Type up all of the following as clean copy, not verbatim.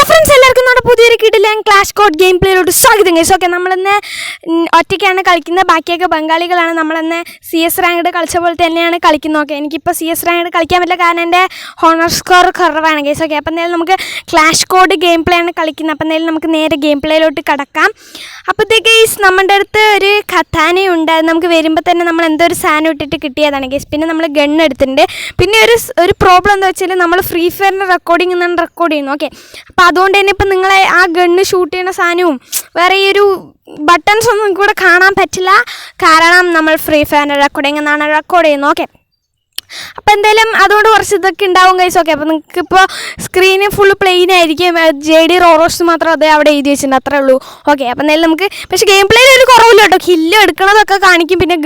Friends, എല്ലാവർക്കും നമ്മുടെ പുതിയൊരു കിടിലൻ ക്ലാഷ് കോഡ് ഗെയിം പ്ലേയിലോട്ട് സ്വാഗതം ഗൈസ്. ഓക്കെ, നമ്മളിന്ന് ഒറ്റയ്ക്കാണ് കളിക്കുന്നത്. ബാക്കിയൊക്കെ ബംഗാളികളാണ്. നമ്മളിന്ന് CS റാങ്ക്ഡ് കളിച്ച പോലെ തന്നെയാണ് കളിക്കുന്നത്. ഓക്കെ, എനിക്കിപ്പോൾ CS റാങ്ക്ഡ് കളിക്കാൻ പറ്റില്ല, കാരണം എൻ്റെ ഹോണർ സ്കോർ കുറവാണ് ഗൈസ്. ഓക്കെ, അപ്പോൾ എന്തായാലും നമുക്ക് ക്ലാഷ് കോഡ് ഗെയിം പ്ലേ ആണ് കളിക്കുന്നത്. അപ്പോൾ എന്തായാലും നമുക്ക് നേരെ ഗെയിം പ്ലേയിലോട്ട് കടക്കാം. അപ്പോഴത്തേക്ക് ഗൈസ് നമ്മുടെ അടുത്ത് ഒരു കഥാനയുണ്ട്. അത് നമുക്ക് വരുമ്പോൾ തന്നെ നമ്മൾ എന്തോ ഒരു സാധനം ഇട്ടിട്ട് കിട്ടിയതാണ് ഗൈസ്. പിന്നെ നമ്മൾ ഗൺ എടുത്തിട്ടുണ്ട്. പിന്നെ ഒരു പ്രോബ്ലം എന്താ വെച്ചാൽ നമ്മൾ ഫ്രീ ഫയറിൻ്റെ റെക്കോർഡിംഗ് എന്നാണ് റെക്കോർഡ് ചെയ്യുന്നത്. ഓക്കെ, അപ്പോൾ അതുകൊണ്ട് തന്നെ ഇപ്പം നിങ്ങളെ ആ ഗണ്ണ് ഷൂട്ട് ചെയ്യുന്ന സാധനവും വേറെ ഈ ഒരു ബട്ടൺസ് ഒന്നും കൂടെ കാണാൻ പറ്റില്ല, കാരണം നമ്മൾ ഫ്രീ ഫയറിൻ്റെ റെക്കോർഡിംഗ് എന്നാണ് റെക്കോർഡ് ചെയ്യുന്നത്. ഓക്കെ, അപ്പോൾ എന്തായാലും അതുകൊണ്ട് കുറച്ച് ഇതൊക്കെ ഉണ്ടാവും ഗൈസ്. ഓക്കെ, അപ്പോൾ നിങ്ങൾക്കിപ്പോൾ സ്ക്രീന് ഫുള്ള് പ്ലെയിൻ ആയിരിക്കും. JD റോറോസ് മാത്രം അതേ അവിടെ എഴുതി വെച്ചിട്ടുണ്ട്, അത്രേ ഉള്ളൂ. ഓക്കെ, അപ്പോൾ എന്തായാലും നമുക്ക് പക്ഷേ ഗെയിം പ്ലേയിൽ ഒരു കുറവില്ല കേട്ടോ. കില്ല് എടുക്കണതൊക്കെ കാണിക്കും, പിന്നെ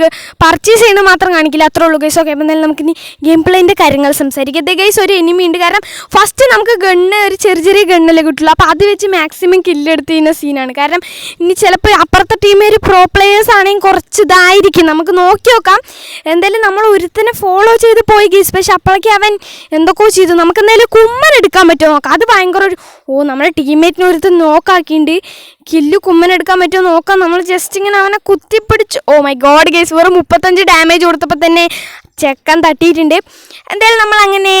പർച്ചേസ് ചെയ്യുന്നത് മാത്രം കാണിക്കില്ല, അത്രേ ഉള്ളൂ ഗൈസ്. ഓക്കെ, അപ്പോൾ എന്തായാലും നമുക്ക് ഇനി ഗെയിം പ്ലേയിൻ്റെ കാര്യങ്ങൾ സംസാരിക്കത്തെ ഗൈസ്. ഒരു എനിമി ഉണ്ട്, കാരണം ഫസ്റ്റ് നമുക്ക് ഗണ്ണ് ഒരു ചെറിയ ഗണ്ണല്ലേ കിട്ടുള്ളൂ. അപ്പോൾ അത് വെച്ച് മാക്സിമം കില്ലെടുത്ത് ചെയ്യുന്ന സീനാണ്. കാരണം ഇനി ചിലപ്പോൾ അപ്പുറത്തെ ടീം ഒരു പ്രോ പ്ലേയേഴ്സ് ആണെങ്കിൽ കുറച്ച് ഇതായിരിക്കും, നമുക്ക് നോക്കി നോക്കാം. എന്തായാലും നമ്മൾ ഒരുത്തനെ ഫോളോ ചെയ്ത് പോയി ഗൈസ്. പക്ഷെ അപ്പോഴേക്ക് അവൻ എന്തൊക്കെയോ ചെയ്തു. നമുക്ക് എന്തായാലും കുമ്മൻ എടുക്കാൻ പറ്റുമോ നോക്കാം. അത് ഭയങ്കര നമ്മുടെ ടീംമേറ്റിനെ ഒരുത്ത് നോക്കാക്കിണ്ട് കില്ല് കുമ്മൻ എടുക്കാൻ പറ്റുമോ നോക്കാം. നമ്മൾ ജസ്റ്റ് ഇങ്ങനെ അവനെ കുത്തിപ്പിടിച്ചു. ഓ മൈ ഗോഡ് ഗൈസ്, വെറും 35 ഡാമേജ് കൊടുത്തപ്പോൾ തന്നെ ചെക്കൻ തട്ടിയിട്ടുണ്ട്. എന്തായാലും നമ്മളങ്ങനെ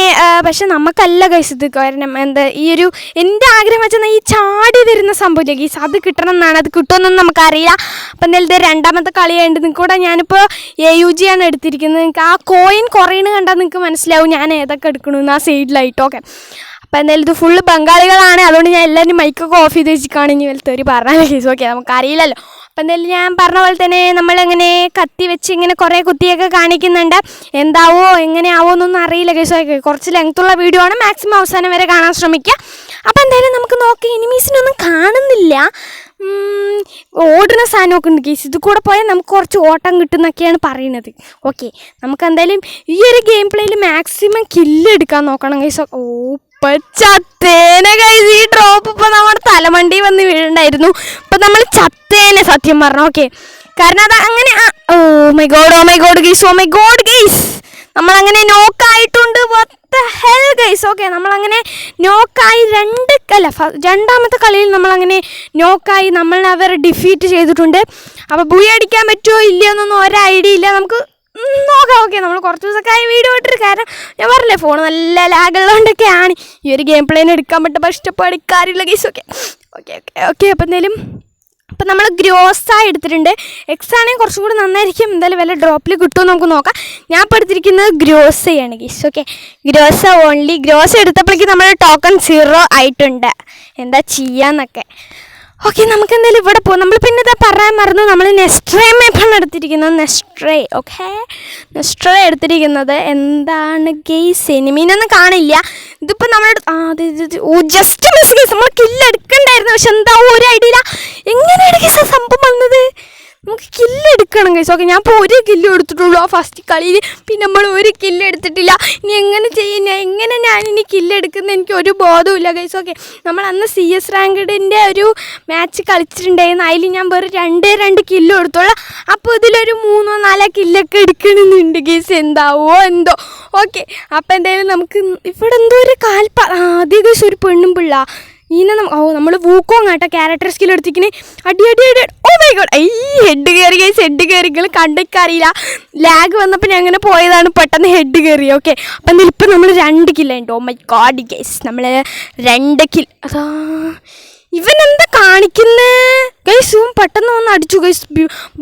പക്ഷെ നമുക്കല്ല ഗൈസ് ഇത്. കാരണം എന്താ ഈ ഒരു എൻ്റെ ആഗ്രഹം വെച്ചാൽ ഈ ചാടി വരുന്ന സംഭവമില്ല ഗൈസ്, അത് കിട്ടണം എന്നാണ്. അത് കിട്ടുമെന്നൊന്നും നമുക്കറിയില്ല. അപ്പം എന്തായാലും ഇത് രണ്ടാമത്തെ കളിയായിട്ട് നിൽക്കൂടെ. ഞാനിപ്പോൾ AUG ആണ് എടുത്തിരിക്കുന്നത്. നിങ്ങൾക്ക് ആ കോയിൻ കുറയണ കണ്ടാൽ നിങ്ങൾക്ക് മനസ്സിലാവും ഞാൻ ഏതൊക്കെ എടുക്കണമെന്ന് ആ സൈഡിലായിട്ട്. ഓക്കെ, അപ്പോൾ എന്തായാലും ഇത് ഫുള്ള് ബംഗാളികളാണ്, അതുകൊണ്ട് ഞാൻ എല്ലാവരും മൈക്കൊക്കെ ഓഫ് ചെയ്ത് വെച്ചിട്ടാണ് ഇനി വലുത്തൊരു പറഞ്ഞ കേസ്. ഓക്കെ, നമുക്കറിയില്ലല്ലോ. അപ്പോൾ എന്തായാലും ഞാൻ പറഞ്ഞ പോലെ തന്നെ നമ്മളിങ്ങനെ കത്തി വെച്ച് ഇങ്ങനെ കുറേ കുത്തിയൊക്കെ കാണിക്കുന്നുണ്ട്. എന്താവോ എങ്ങനെയാവോ എന്നൊന്നും അറിയില്ല കേസ്. ഓക്കെ, കുറച്ച് ലെങ്ത്തുള്ള വീഡിയോ ആണ്, മാക്സിമം അവസാനം വരെ കാണാൻ ശ്രമിക്കുക. അപ്പോൾ എന്തായാലും നമുക്ക് നോക്കാം. എനിമീസിനൊന്നും കാണുന്നില്ല, ഓടുന്ന സാധനമൊക്കെ ഉണ്ട് കേസ്. ഇത് കൂടെ പോയാൽ നമുക്ക് കുറച്ച് ഓട്ടം കിട്ടുന്നൊക്കെയാണ് പറയുന്നത്. ഓക്കെ, നമുക്ക് എന്തായാലും ഈ ഒരു ഗെയിം പ്ലേയിൽ മാക്സിമം കില്ലെടുക്കാൻ നോക്കണം കേസ്. ചത്തേനെ കൈസ്, ഈ ഡ്രോപ്പ് ഇപ്പോൾ നമ്മുടെ തലമണ്ടി വന്ന് വീഴുണ്ടായിരുന്നു. ഇപ്പം നമ്മൾ ചത്തേനെ സത്യം പറഞ്ഞു. ഓക്കെ, കാരണം അത് അങ്ങനെ ഓ മൈ ഗോഡ് ഗൈസ്, നമ്മളങ്ങനെ നോക്കായിട്ടുണ്ട്. What the hell guys. Okay, നമ്മളങ്ങനെ നോക്കായി രണ്ടാമത്തെ കളിയിൽ നമ്മളങ്ങനെ നോക്കായി നമ്മൾ അവരെ ഡിഫീറ്റ് ചെയ്തിട്ടുണ്ട്. അപ്പോൾ ബുയി അടിക്കാൻ പറ്റുമോ ഇല്ലയോ എന്നൊന്നും ഒരു ഐഡിയ ഇല്ല, നമുക്ക് നോക്കാം. ഓക്കെ, നമ്മൾ കുറച്ച് ദിവസമൊക്കെ വീഡിയോ ഇട്ടിട്ട്, കാരണം ഞാൻ പറഞ്ഞില്ലേ ഫോൺ നല്ല ലാഗുള്ളതുകൊണ്ടൊക്കെയാണ് ഈ ഒരു ഗെയിം പ്ലേനെ എടുക്കാൻ പറ്റുമ്പോൾ ഇഷ്ടപ്പെടിക്കാറില്ല ഗൈസ്. ഓക്കെ, അപ്പോൾ എന്തായാലും അപ്പോൾ നമ്മൾ ഗ്രോസായി എടുത്തിട്ടുണ്ട്. എക്സ് ആണെങ്കിൽ കുറച്ചും കൂടി നന്നായിരിക്കും. എന്തായാലും വല്ല ഡ്രോപ്പിൽ കിട്ടുമോ നമുക്ക് നോക്കാം. ഞാൻ ഇപ്പോൾ എടുത്തിരിക്കുന്നത് ഗ്രോസയാണ് ഗൈസ്. Okay, ഗ്രോസ only. ഗ്രോസ എടുത്തപ്പോഴേക്ക് നമ്മുടെ ടോക്കൺ 0 ആയിട്ടുണ്ട്. എന്താ ചെയ്യാന്നൊക്കെ. ഓക്കെ, നമുക്ക് എന്തായാലും ഇവിടെ പോകും. നമ്മൾ പിന്നെ ഇതാ പറയാൻ മറന്നു, നമ്മൾ നെസ്ട്രേ മാപ്പാണ് എടുത്തിരിക്കുന്നത്. നെസ്ട്രേ എടുത്തിരിക്കുന്നത് എന്താണ് ഗെയ്സ്, എനിമീനൊന്നും കാണില്ല. ഇതിപ്പോൾ നമ്മൾ ജസ്റ്റ് മിസ് ഗെയ്സ്, നമ്മൾ കില്ലെടുക്കണ്ടായിരുന്നു. പക്ഷെ എന്താ ഒരു ഐഡിയ ഇല്ല എങ്ങനെയാണ് ഗെയ്സ് സംഭവം വന്നത്. നമുക്ക് കില്ലെടുക്കണം ഗൈസ്. ഓക്കെ, ഞാൻ ഇപ്പോൾ ഒരു കില്ല് എടുത്തിട്ടുള്ളൂ ആ ഫസ്റ്റ് കളിയിൽ, പിന്നെ നമ്മൾ ഒരു കില്ല് എടുത്തിട്ടില്ല. ഇനി എങ്ങനെ ഞാനിനി കില്ലെടുക്കുന്നത് എനിക്ക് ഒരു ബോധവുമില്ല ഗൈസ്. ഓക്കെ, നമ്മൾ അന്ന് CS റാങ്ക്ഡിൻ്റെ ഒരു മാച്ച് കളിച്ചിട്ടുണ്ടായിരുന്നു. അതിൽ ഞാൻ വെറും 2 കില്ലും എടുത്തോളാം. അപ്പോൾ ഇതിലൊരു 3-4 കില്ലൊക്കെ എടുക്കണമെന്നുണ്ട് ഗൈസ്. എന്താവോ എന്തോ. ഓക്കെ, അപ്പോൾ എന്തായാലും നമുക്ക് ഇവിടെ എന്തോ ഒരു ആദ്യം ഗൈസ് ഒരു പെണ്ണും പിള്ള ഇങ്ങനെ നമ്മൾ വൂക്കോങ് കേട്ടോ ക്യാരക്ടർ സ്കിൽ എടുത്തിങ്ങനെ അടി. ഓ മൈ ഗോഡ്, ഹെഡ് കയറി ഗൈസ്, ഹെഡ് കയറികൾ കണ്ടേക്കറിയില്ല. ലാഗ് വന്നപ്പോൾ ഞാൻ അങ്ങനെ പോയതാണ്, പെട്ടെന്ന് ഹെഡ് കയറി. ഓക്കെ, അപ്പം എന്തായാലും ഇപ്പം നമ്മൾ 2 കില്ലുണ്ട്. ഓ മൈ ഗോഡ് ഗൈസ്, നമ്മൾ 2 കിൽ. അതാ ഇവനെന്താ കാണിക്കുന്നത് ഗൈസ്, പെട്ടെന്ന് വന്ന് അടിച്ചു ഗൈസ്.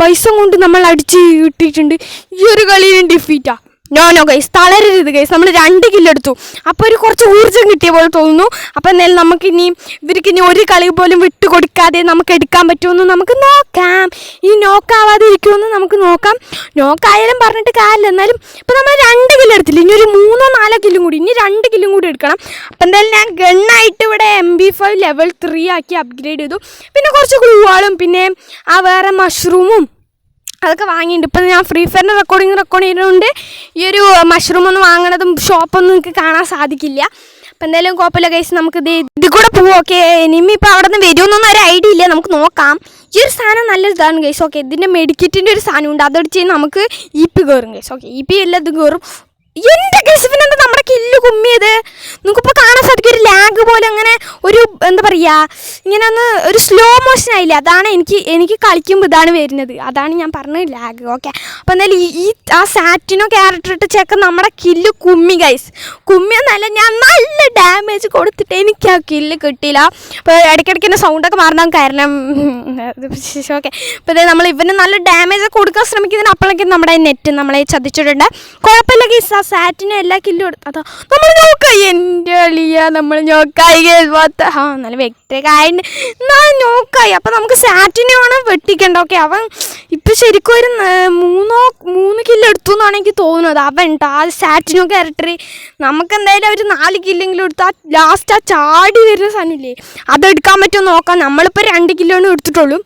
ബൈസം കൊണ്ട് നമ്മൾ അടിച്ച് ഇട്ടിട്ടുണ്ട്. ഈ ഒരു കളിയിലും ഡിഫീറ്റാ. നോ ഗൈസ്, തളരരുത് ഗൈസ്. നമ്മൾ 2 കില്ലെടുത്തു, അപ്പോൾ ഒരു കുറച്ച് ഊർജ്ജം കിട്ടിയ പോലെ തോന്നുന്നു. അപ്പോൾ എന്തായാലും നമുക്കിനി ഇവർക്കിനി ഒരു കളി പോലും വിട്ടുകൊടുക്കാതെ നമുക്ക് എടുക്കാൻ പറ്റുമെന്ന് നമുക്ക് നോക്കാം. ഈ നോക്കാവാതെ ഇരിക്കുമെന്ന് നമുക്ക് നോക്കാം. നോക്കായാലും പറഞ്ഞിട്ട് കാര്യമില്ല. എന്നാലും ഇപ്പോൾ നമ്മൾ 2 കില്ലെടുത്തില്ല, ഇനി ഒരു 3-4 കില്ലും കൂടി, ഇനി 2 കില്ലും കൂടി എടുക്കണം. അപ്പോൾ എന്തായാലും ഞാൻ ഗണ്ണായിട്ട് ഇവിടെ MB5 ലെവൽ 3 ആക്കി അപ്ഗ്രേഡ് ചെയ്തു. പിന്നെ കുറച്ച് ഗ്ലൂവാളും പിന്നെ ആ വേറെ മഷ്റൂമും അതൊക്കെ വാങ്ങിയിട്ടുണ്ട്. ഇപ്പം ഞാൻ ഫ്രീ ഫയറിൻ്റെ റെക്കോർഡിങ് ചെയ്യുന്നതുകൊണ്ട് ഈ ഒരു മഷ്റൂമൊന്നും വാങ്ങണതും ഷോപ്പൊന്നും നിങ്ങൾക്ക് കാണാൻ സാധിക്കില്ല. അപ്പം എന്തായാലും കുഴപ്പമില്ല ഗൈസ്, നമുക്ക് ഇത് കൂടെ പോവും. ഓക്കെ, ഇനിമി ഇപ്പോൾ അവിടെ നിന്ന് വരുമെന്നൊന്നും ഒരു ഐഡിയ ഇല്ല, നമുക്ക് നോക്കാം. ഈ ഒരു സാധനം നല്ല ഇതാണ് ഗൈസ്. ഓക്കെ, ഇതിൻ്റെ മെഡിക്കറ്റിൻ്റെ ഒരു സാധനമുണ്ട്, അതടിച്ച് നമുക്ക് EP കയറും ഗൈസ്. ഓക്കെ, EP എല്ലാതും കയറും. എൻ്റെ ഗൈസ്, പിന്നെ എന്താ നമ്മുടെ കില്ല് കുമ്മിയത് നിങ്ങൾക്കിപ്പോൾ കാണാൻ സാധിക്കും. ഒരു ലാഗ് പോലെ അങ്ങനെ ഒരു എന്താ എന്താ പറയുക, ഇങ്ങനെ ഒന്ന് ഒരു സ്ലോ മോഷൻ ആയില്ലേ, അതാണ് എനിക്ക് കളിക്കുമ്പോൾ ഇതാണ് വരുന്നത്, അതാണ് ഞാൻ പറഞ്ഞത് ലാഗ്. ഓക്കെ, അപ്പോൾ എന്തായാലും ആ സാറ്റിനോ ക്യാരക്ടർ ഇട്ട് ചെക്കൻ നമ്മുടെ കില്ല് കുമ്മി ഗൈസ്. കുമ്മിയെന്നല്ല, ഞാൻ നല്ല ഡാമേജ് കൊടുത്തിട്ട് എനിക്ക് ആ കില്ല് കിട്ടിയില്ല. അപ്പോൾ ഇടയ്ക്കിടയ്ക്ക് എൻ്റെ സൗണ്ടൊക്കെ മാറണം, കാരണം ഓക്കെ. അപ്പോൾ നമ്മൾ ഇവന് നല്ല ഡാമേജ് കൊടുക്കാൻ ശ്രമിക്കുന്നതിന് അപ്പോഴേക്കും നമ്മുടെ നെറ്റ് നമ്മളെ ചതിച്ചിട്ടുണ്ട്. കുഴപ്പമില്ല ഗൈസ്, ആ സാറ്റിന് എല്ലാ കില്ലും അതാ നമ്മൾ നോക്കായി. എൻ്റെ അളിയ നമ്മൾ നോക്കായി നല്ല വ്യക്തിയൊക്കെ ആയിട്ട് നോക്കായി. അപ്പം നമുക്ക് സാറ്റിനെ വേണം വെട്ടിക്കണ്ട. ഓക്കെ, അവൻ ഇപ്പം ശരിക്കും ഒരു 3 കില്ല് എടുത്തു എന്നാണ് എനിക്ക് തോന്നുന്നത്. അവൻ ആ സാറ്റിനോ ക്യാരക്ടർ നമുക്ക് എന്തായാലും ഒരു 4 കില്ലെങ്കിലും എടുത്താൽ ലാസ്റ്റ് ആ ചാടി വരുന്ന സാധനമില്ലേ, അതെടുക്കാൻ പറ്റുമോ നോക്കാം. നമ്മളിപ്പോൾ 2 കില്ലോണ് എടുത്തിട്ടുള്ളൂ.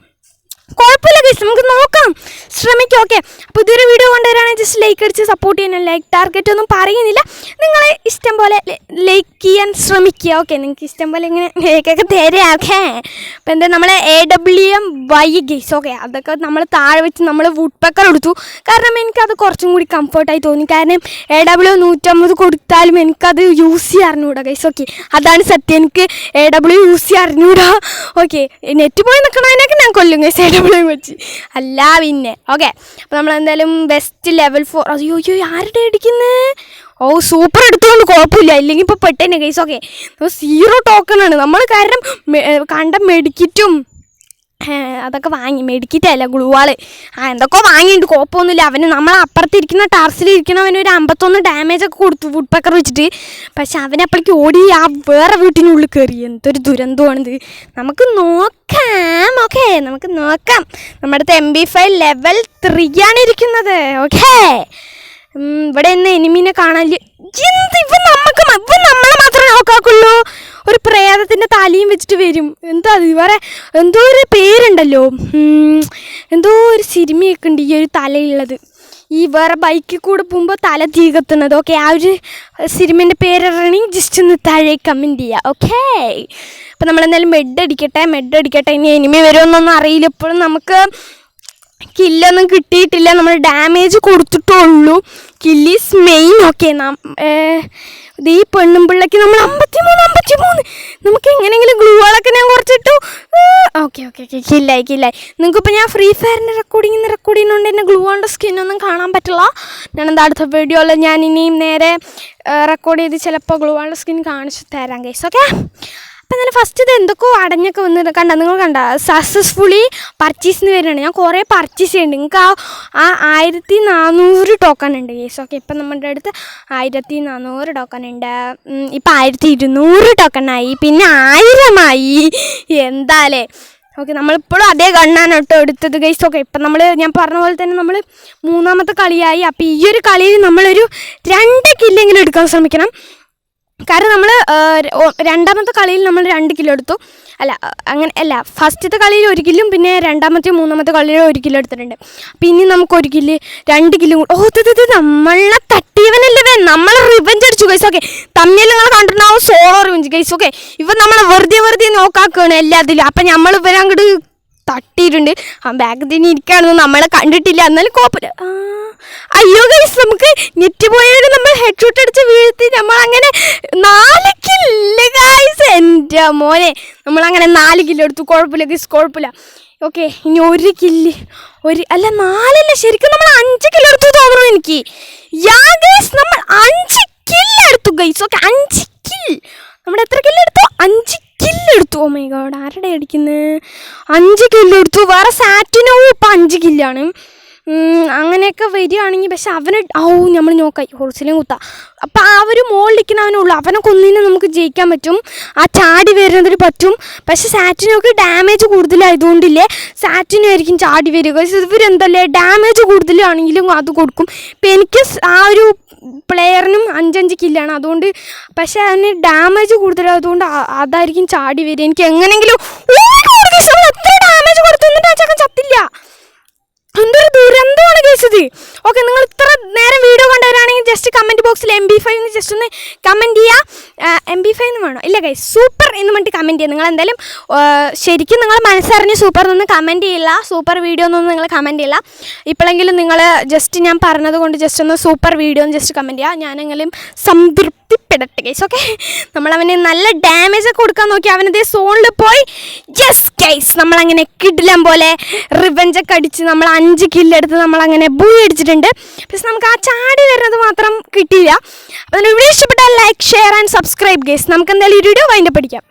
കുഴപ്പമില്ല ഗൈസ്, നമുക്ക് നോക്കാം, ശ്രമിക്കാം. ഓക്കെ, അപ്പോൾ ഇതൊരു വീഡിയോ കൊണ്ടുവരാണെങ്കിൽ ജസ്റ്റ് ലൈക്ക് അടിച്ച് സപ്പോർട്ട് ചെയ്യാൻ, ലൈക്ക് ടാർഗറ്റ് ഒന്നും പറയുന്നില്ല, നിങ്ങളെ ഇഷ്ടം പോലെ ലൈക്ക് ചെയ്യാൻ ശ്രമിക്കുക. ഓക്കെ, നിങ്ങൾക്ക് ഇഷ്ടം പോലെ ഇങ്ങനെ ലൈക്കൊക്കെ തരാം. ഓക്കെ, അപ്പോൾ എന്താ നമ്മൾ AWMY ഗൈസ്. ഓക്കെ, അതൊക്കെ നമ്മൾ താഴെ വെച്ച് നമ്മൾ വുഡ് പെക്കർ എടുത്തു, കാരണം എനിക്കത് കുറച്ചും കൂടി കംഫർട്ടായി തോന്നി. കാരണം AW 150 കൊടുത്താലും എനിക്കത് യൂസ് ചെയ്യാൻ അറിഞ്ഞൂടാ ഗൈസ്. ഓക്കെ, അതാണ് സത്യം, എനിക്ക് AW യൂസ് ചെയ്യാൻ അറിഞ്ഞൂടാ. ഓക്കെ, നെറ്റ് പോയി നിൽക്കണതിനൊക്കെ ഞാൻ കൊല്ലും ഗൈസ് AW വെച്ച്, അല്ല പിന്നെ. ഓക്കെ, അപ്പോൾ നമ്മളെന്തായാലും ബെസ്റ്റ് ലെവൽ 4. അയ്യോ ആരുടെ അടിക്കുന്നത്? ഓ സൂപ്പർ എടുത്തുകൊണ്ട് കുഴപ്പമില്ല, ഇല്ലെങ്കിൽ ഇപ്പോൾ പെട്ടേനെ ഗൈസ്. ഓക്കെ, 0 ടോക്കണാണ് നമ്മൾ, കാരണം കണ്ട മെഡിക്കിറ്റും അതൊക്കെ വാങ്ങി, മെഡിക്കിറ്റല്ല ഗ്ലൂവാള് എന്തൊക്കെ വാങ്ങിയിട്ട് കുഴപ്പമൊന്നുമില്ല. അവന് നമ്മൾ അപ്പുറത്തിരിക്കുന്ന ടാർസിലിരിക്കണവന് ഒരു 51 ഡാമേജൊക്കെ കൊടുത്തു വുഡ് പെക്കർ വെച്ചിട്ട്. പക്ഷെ അവനപ്പോഴേക്ക് ഓടി ആ വേറെ വീട്ടിനുള്ളിൽ കയറി. എന്തൊരു ദുരന്തമാണിത്. നമുക്ക് നോക്കാം. ഓക്കെ, നമുക്ക് നോക്കാം. നമ്മുടെ അടുത്ത് MP5 ലെവൽ 3 ആണ് ഇരിക്കുന്നത്. ഓക്കെ, ഇവിടെ ഇന്ന് എനിമീനെ കാണാനില്ല. ഇവൻ നമ്മളെ മാത്രമേ നോക്കാക്കുള്ളൂ. ഒരു പ്രേതത്തിൻ്റെ തലയും വെച്ചിട്ട് വരും. എന്താ അത് വേറെ എന്തോ ഒരു പേരുണ്ടല്ലോ, എന്തോ ഒരു സിനിമയൊക്കെ ഉണ്ട് ഈ ഒരു തലയുള്ളത്, ഈ വേറെ ബൈക്കിൽ കൂടെ പോകുമ്പോൾ തല തീ കത്തുന്നത്. ഓക്കെ, ആ ഒരു സിനിമേൻ്റെ പേരറിയണമെങ്കിൽ ജസ്റ്റ് ഒന്ന് താഴെ കമൻറ്റ് ചെയ്യുക. ഓക്കെ, അപ്പോൾ നമ്മളെന്തായാലും മെഡ് അടിക്കട്ടെ. ഇനി എനിമി വരുമെന്നൊന്നും അറിയില്ല. ഇപ്പോഴും നമുക്ക് കില്ലൊന്നും കിട്ടിയിട്ടില്ല, നമ്മൾ ഡാമേജ് കൊടുത്തിട്ടുള്ളൂ. കില്ലീസ് മെയിൻ. ഓക്കെ, ഈ പെണ്ണും പിള്ളയ്ക്ക് നമ്മൾ 53 നമുക്ക് എങ്ങനെയെങ്കിലും ഗ്ലൂകളൊക്കെ ഞാൻ കുറച്ചിട്ടു. ഓക്കെ, കില്ലായി. നിങ്ങൾക്കിപ്പോൾ ഞാൻ ഫ്രീ ഫയറിൻ്റെ റെക്കോർഡിങ്ങുണ്ട്, എൻ്റെ ഗ്ലൂവാളുടെ സ്കിന്നൊന്നും കാണാൻ പറ്റില്ല. ഞാനെന്താ അടുത്ത വീഡിയോയിൽ ഞാൻ ഇനിയും നേരെ റെക്കോർഡ് ചെയ്ത് ചിലപ്പോൾ ഗ്ലൂവാളുടെ സ്കിൻ കാണിച്ചു തരാം ഗൈസ്. ഓക്കെ, അപ്പം എന്നാലും ഫസ്റ്റ് ഇത് എന്തൊക്കെയോ അടഞ്ഞൊക്കെ വന്നിട്ട് നിങ്ങൾ കണ്ട സക്സസ്ഫുള്ളി പർച്ചേസ് എന്ന് വരുന്നുണ്ട്. ഞാൻ കുറേ പർച്ചേസ് ചെയ്യുന്നുണ്ട്. നിങ്ങൾക്ക് ആ 1400 ടോക്കൺ ഉണ്ട് ഗൈസ്. ഓക്കെ, ഇപ്പം നമ്മുടെ അടുത്ത് 1400 ടോക്കൺ ഉണ്ട്. ഇപ്പം 1200 ടോക്കണായി, പിന്നെ 1000 എന്താലേ. ഓക്കെ, നമ്മളിപ്പോഴും അതേ ഗണ്ണാണ് കേട്ടോ എടുത്തത് ഗൈസ്. ഓക്കെ, ഇപ്പം ഞാൻ പറഞ്ഞ പോലെ തന്നെ നമ്മൾ 3ാമത്തെ കളിയായി. അപ്പോൾ ഈ ഒരു കളിയിൽ നമ്മളൊരു 2 കില്ലെങ്കിലും എടുക്കാൻ ശ്രമിക്കണം. കാരണം നമ്മൾ 2ാമത്തെ കളിയിൽ നമ്മൾ 2 കിലോ എടുത്തു. അല്ല ഫസ്റ്റത്തെ കളിയിൽ 1 കില്ലും പിന്നെ 2ാമത്തെയും 3ാമത്തെ കളിയിൽ 1 കിലോ എടുത്തിട്ടുണ്ട്. അപ്പോൾ ഇനി നമുക്ക് 1 കില്ല് 2 കില്ലും കൂടെ. നമ്മളെ തട്ടിയവനല്ലേ, നമ്മൾ റിവെഞ്ച് അടിച്ചു ഗൈസ്. ഓക്കെ, തമ്മിൽ നിങ്ങൾ കണ്ടിട്ടുണ്ടാവും സോളോ റിവെഞ്ച് ഗൈസ്. ഓക്കെ, ഇവൻ നമ്മളെ വെറുതെ നോക്കാക്കുകയാണ് എല്ലാത്തിലും. അപ്പം നമ്മൾ ഇവരങ്ങോട്ട് തട്ടിയിട്ടുണ്ട്. ആ ബാഗ് തന്നെ ഇരിക്കുകയാണെന്ന് നമ്മളെ കണ്ടിട്ടില്ല, എന്നാലും കുഴപ്പമില്ല. അയ്യോ ഗൈസ്, നമുക്ക് നെറ്റ് പോയാലും നമ്മൾ ഹെഡ് ഷൂട്ട് അടിച്ച് വീഴ്ത്തി നമ്മളങ്ങനെ 4 കില്ല് ഗൈസ്. എൻ്റെ മോനെ, നമ്മളങ്ങനെ 4 കിലോ എടുത്തു. കുഴപ്പമില്ല ഗൈസ്, കുഴപ്പമില്ല. ഓക്കെ, ഇനി 1 കില്ല് 4 ശരിക്കും നമ്മൾ 5 കിലോ എടുത്തു തോന്നുന്നു എനിക്ക്. ഗൈസ്, നമ്മൾ 5 കില്ല് എടുത്തു ഗൈസ്. Okay, 5 kill. നമ്മൾ എത്ര കില്ല് എടുത്തു? 5 കില്ലെടുത്തു. ഓ മൈ ഗോഡ്, ആരുടെ അടിക്കുന്നത്? 5 കില്ലെടുത്തു. വേറെ സാറ്റിനോ ഇപ്പം 5 കില്ലാണ്. അങ്ങനെയൊക്കെ വരികയാണെങ്കിൽ, പക്ഷെ അവനെ നമ്മൾ നോക്കായി ഹോൾസിലും കുത്താം. അപ്പം ആ ഒരു മോളിലിരിക്കുന്നവനുള്ളൂ, അവനെ കൊന്നിന് നമുക്ക് ജയിക്കാൻ പറ്റും, ആ ചാടി വരുന്നതിന് പറ്റും. പക്ഷെ സാറ്റിനൊക്കെ ഡാമേജ് കൂടുതലായതുകൊണ്ടില്ലേ സാറ്റിനായിരിക്കും ചാടി വരിക. ഇവരെന്തല്ലേ ഡാമേജ് കൂടുതലാണെങ്കിലും അത് കൊടുക്കും. ഇപ്പം എനിക്ക് ആ ഒരു പ്ലെയറിനും 5 കില്ലാണ് അതുകൊണ്ട്. പക്ഷെ അതിന് ഡാമേജ് കൂടുതലായതുകൊണ്ട് അതായിരിക്കും ചാടി വരിക. എനിക്ക് എങ്ങനെയെങ്കിലും എത്ര ഡാമേജ് കൊടുത്തു എന്നിട്ട് ആ ചക്കൻ ചത്തില്ല. എന്തൊരു ദുരന്തമാണ് കേസത്. ഓക്കെ, നിങ്ങൾ ഇത്ര നേരം വീഡിയോ കണ്ടുവരാണെങ്കിൽ ജസ്റ്റ് കമൻറ്റ് ബോക്സിൽ MP5 എന്ന് ജസ്റ്റ് ഒന്ന് കമൻറ്റ് ചെയ്യുക. MP5 എന്ന് വേണോ? ഇല്ല ഗൈസ്, സൂപ്പർ എന്ന് പറഞ്ഞിട്ട് കമൻറ്റ് ചെയ്യുക. നിങ്ങൾ എന്തായാലും ശരിക്കും നിങ്ങൾ മനസ്സറിഞ്ഞ് സൂപ്പർ എന്നൊന്നും കമൻറ്റ് ചെയ്യില്ല, സൂപ്പർ വീഡിയോ എന്നൊന്നും നിങ്ങൾ കമൻറ്റ് ചെയ്യില്ല. ഇപ്പോഴെങ്കിലും നിങ്ങൾ ജസ്റ്റ് ഞാൻ പറഞ്ഞത് കൊണ്ട് ജസ്റ്റ് ഒന്ന് സൂപ്പർ വീഡിയോ എന്ന് ജസ്റ്റ് കമൻറ്റ് ചെയ്യുക. ഞാനെങ്കിലും സംതൃപ്തിപ്പെടട്ടെ ഗൈസ്. ഓക്കെ, നമ്മളവന് നല്ല ഡാമേജ് ഒക്കെ കൊടുക്കാൻ നോക്കി. അവനതേ സോണിൽ പോയി. യെസ് ഗൈസ്, നമ്മളങ്ങനെ കിടിലം പോലെ റിവെഞ്ച് ഒക്കെ അടിച്ച് നമ്മൾ 5 കില്ലെടുത്ത് നമ്മളങ്ങനെ ബൂയി അടിച്ചിട്ടുണ്ട്. പക്ഷെ നമുക്ക് ആ ചാടി വരുന്നത് മാത്രം കിട്ടിയില്ല. അപ്പോൾ വീഡിയോ ഇഷ്ടപ്പെട്ടാൽ like, share and subscribe guys. നമുക്ക് എന്തായാലും ഈ വീഡിയോ വൈൻഡപ്പ് അടിക്കാം.